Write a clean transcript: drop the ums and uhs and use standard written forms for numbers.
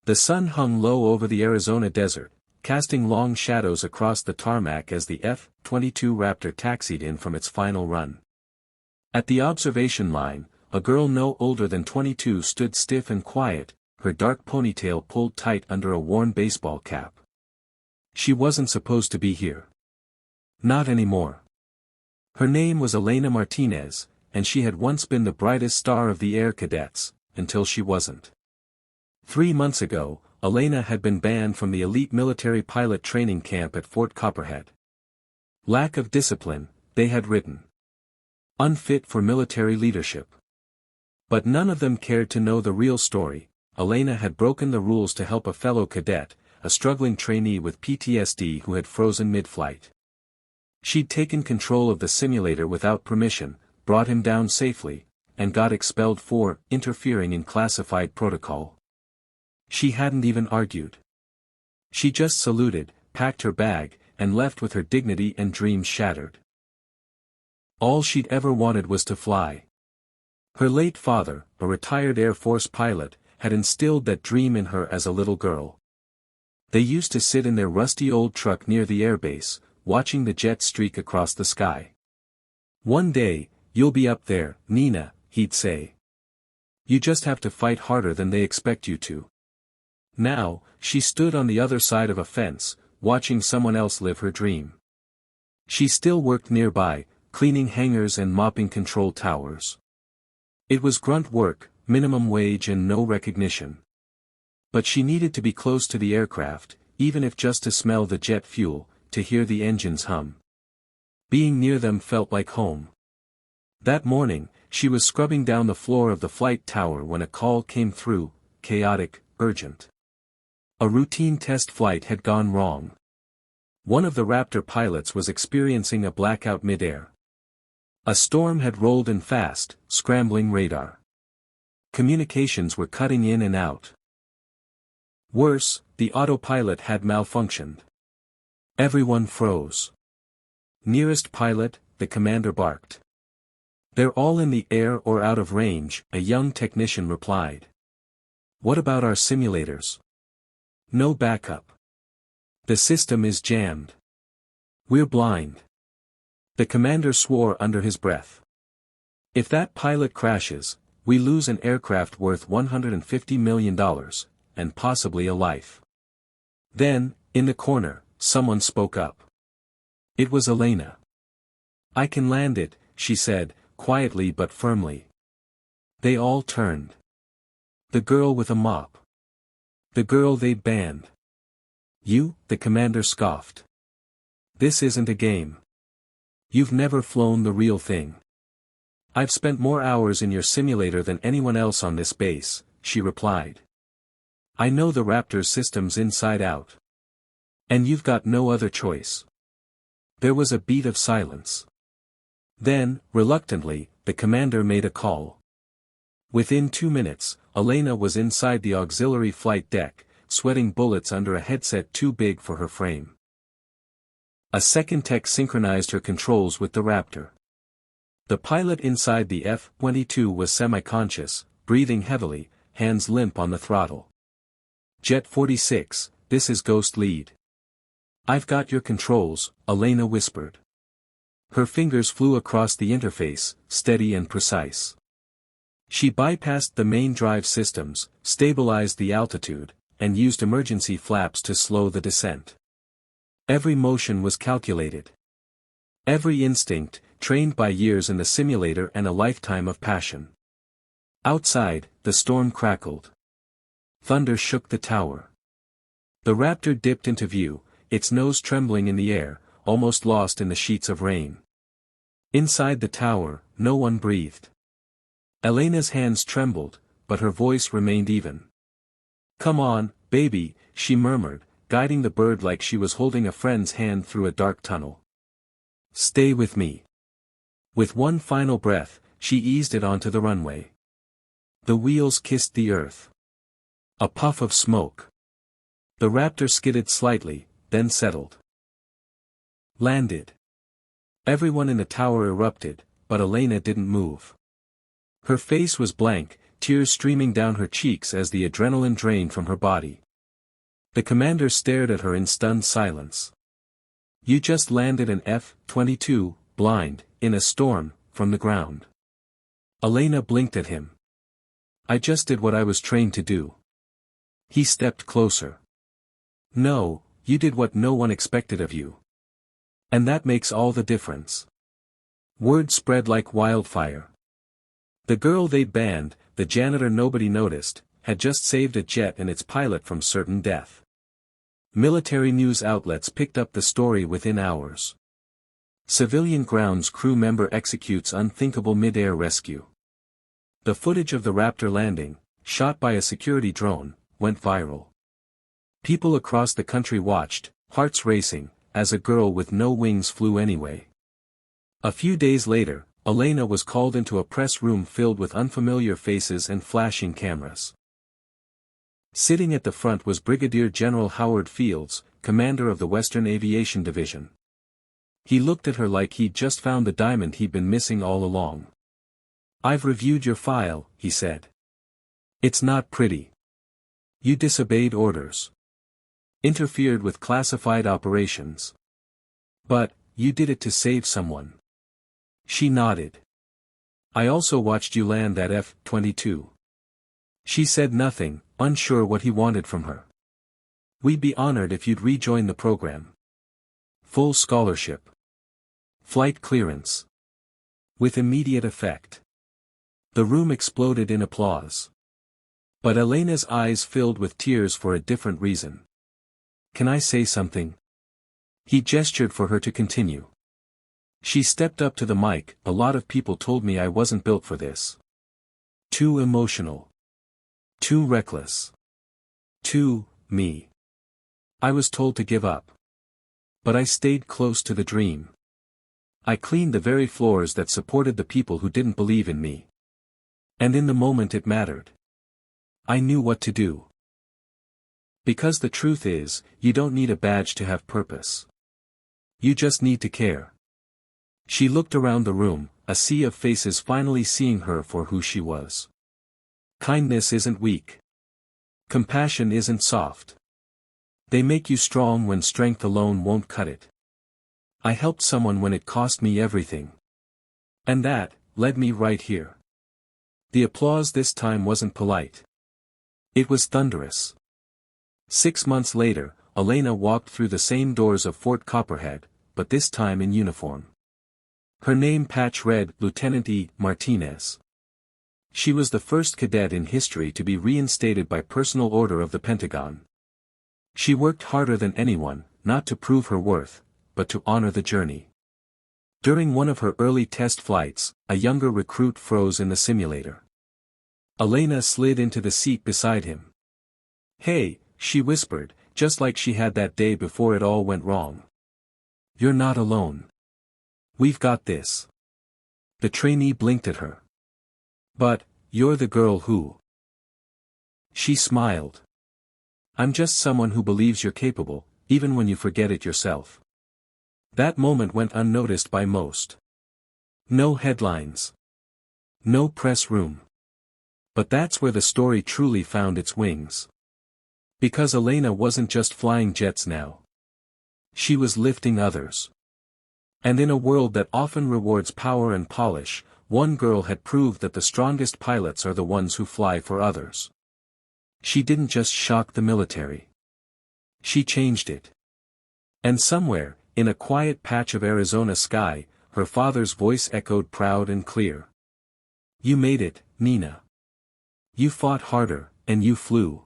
The sun hung low over the Arizona desert, casting long shadows across the tarmac as the F-22 Raptor taxied in from its final run. At the observation line, a girl no older than 22 stood stiff and quiet, her dark ponytail pulled tight under a worn baseball cap. She wasn't supposed to be here. Not anymore. Her name was Elena Martinez, and she had once been the brightest star of the Air Cadets, until she wasn't. 3 months ago, Elena had been banned from the elite military pilot training camp at Fort Copperhead. Lack of discipline, they had written. Unfit for military leadership. But none of them cared to know the real story. Elena had broken the rules to help a fellow cadet, a struggling trainee with PTSD who had frozen mid-flight. She'd taken control of the simulator without permission, brought him down safely, and got expelled for interfering in classified protocol. She hadn't even argued. She just saluted, packed her bag, and left with her dignity and dreams shattered. All she'd ever wanted was to fly. Her late father, a retired Air Force pilot, had instilled that dream in her as a little girl. They used to sit in their rusty old truck near the airbase, watching the jet streak across the sky. "One day, you'll be up there, Nina," he'd say. "You just have to fight harder than they expect you to." Now, she stood on the other side of a fence, watching someone else live her dream. She still worked nearby, cleaning hangars and mopping control towers. It was grunt work, minimum wage and no recognition. But she needed to be close to the aircraft, even if just to smell the jet fuel, to hear the engines hum. Being near them felt like home. That morning, she was scrubbing down the floor of the flight tower when a call came through, chaotic, urgent. A routine test flight had gone wrong. One of the Raptor pilots was experiencing a blackout mid-air. A storm had rolled in fast, scrambling radar. Communications were cutting in and out. Worse, the autopilot had malfunctioned. Everyone froze. "Nearest pilot," the commander barked. "They're all in the air or out of range," a young technician replied. "What about our simulators?" "No backup. The system is jammed. We're blind." The commander swore under his breath. "If that pilot crashes, we lose an aircraft worth $150 million, and possibly a life." Then, in the corner, someone spoke up. It was Elena. "I can land it," she said, quietly but firmly. They all turned. The girl with a mop. The girl they'd banned. "You," the commander scoffed. "This isn't a game. You've never flown the real thing." "I've spent more hours in your simulator than anyone else on this base," she replied. "I know the Raptor's systems inside out. And you've got no other choice." There was a beat of silence. Then, reluctantly, the commander made a call. Within 2 minutes, Elena was inside the auxiliary flight deck, sweating bullets under a headset too big for her frame. A second tech synchronized her controls with the Raptor. The pilot inside the F-22 was semi-conscious, breathing heavily, hands limp on the throttle. "Jet 46, this is Ghost Lead." "I've got your controls," Elena whispered. Her fingers flew across the interface, steady and precise. She bypassed the main drive systems, stabilized the altitude, and used emergency flaps to slow the descent. Every motion was calculated. Every instinct, trained by years in the simulator and a lifetime of passion. Outside, the storm crackled. Thunder shook the tower. The Raptor dipped into view, its nose trembling in the air, almost lost in the sheets of rain. Inside the tower, no one breathed. Elena's hands trembled, but her voice remained even. "Come on, baby," she murmured, guiding the bird like she was holding a friend's hand through a dark tunnel. "Stay with me." With one final breath, she eased it onto the runway. The wheels kissed the earth. A puff of smoke. The Raptor skidded slightly, then settled. Landed. Everyone in the tower erupted, but Elena didn't move. Her face was blank, tears streaming down her cheeks as the adrenaline drained from her body. The commander stared at her in stunned silence. "You just landed an F-22, blind, in a storm, from the ground." Elena blinked at him. "I just did what I was trained to do." He stepped closer. "No, you did what no one expected of you. And that makes all the difference." Word spread like wildfire. The girl they'd banned, the janitor nobody noticed, had just saved a jet and its pilot from certain death. Military news outlets picked up the story within hours. Civilian grounds crew member executes unthinkable mid-air rescue. The footage of the Raptor landing, shot by a security drone, went viral. People across the country watched, hearts racing, as a girl with no wings flew anyway. A few days later, Elena was called into a press room filled with unfamiliar faces and flashing cameras. Sitting at the front was Brigadier General Howard Fields, commander of the Western Aviation Division. He looked at her like he'd just found the diamond he'd been missing all along. "I've reviewed your file," he said. "It's not pretty. You disobeyed orders. Interfered with classified operations. But, you did it to save someone." She nodded. "I also watched you land that F-22. She said nothing, unsure what he wanted from her. "We'd be honored if you'd rejoin the program. Full scholarship. Flight clearance. With immediate effect." The room exploded in applause. But Elena's eyes filled with tears for a different reason. "Can I say something?" He gestured for her to continue. She stepped up to the mic. "A lot of people told me I wasn't built for this. Too emotional. Too reckless. Too, me. I was told to give up. But I stayed close to the dream. I cleaned the very floors that supported the people who didn't believe in me. And in the moment it mattered. I knew what to do. Because the truth is, you don't need a badge to have purpose. You just need to care." She looked around the room, a sea of faces finally seeing her for who she was. Kindness isn't weak. Compassion isn't soft. They make you strong when strength alone won't cut it. I helped someone when it cost me everything. And that led me right here. The applause this time wasn't polite. It was thunderous. 6 months later, Elena walked through the same doors of Fort Copperhead, but this time in uniform. Her name patch read Lieutenant E. Martinez. She was the first cadet in history to be reinstated by personal order of the Pentagon. She worked harder than anyone, not to prove her worth, but to honor the journey. During one of her early test flights, a younger recruit froze in the simulator. Elena slid into the seat beside him. "Hey," she whispered, just like she had that day before it all went wrong. "You're not alone. We've got this." The trainee blinked at her. "But, you're the girl who..." She smiled. "I'm just someone who believes you're capable, even when you forget it yourself." That moment went unnoticed by most. No headlines. No press room. But that's where the story truly found its wings. Because Elena wasn't just flying jets now. She was lifting others. And in a world that often rewards power and polish, one girl had proved that the strongest pilots are the ones who fly for others. She didn't just shock the military. She changed it. And somewhere, in a quiet patch of Arizona sky, her father's voice echoed proud and clear. "You made it, Nina. You fought harder, and you flew."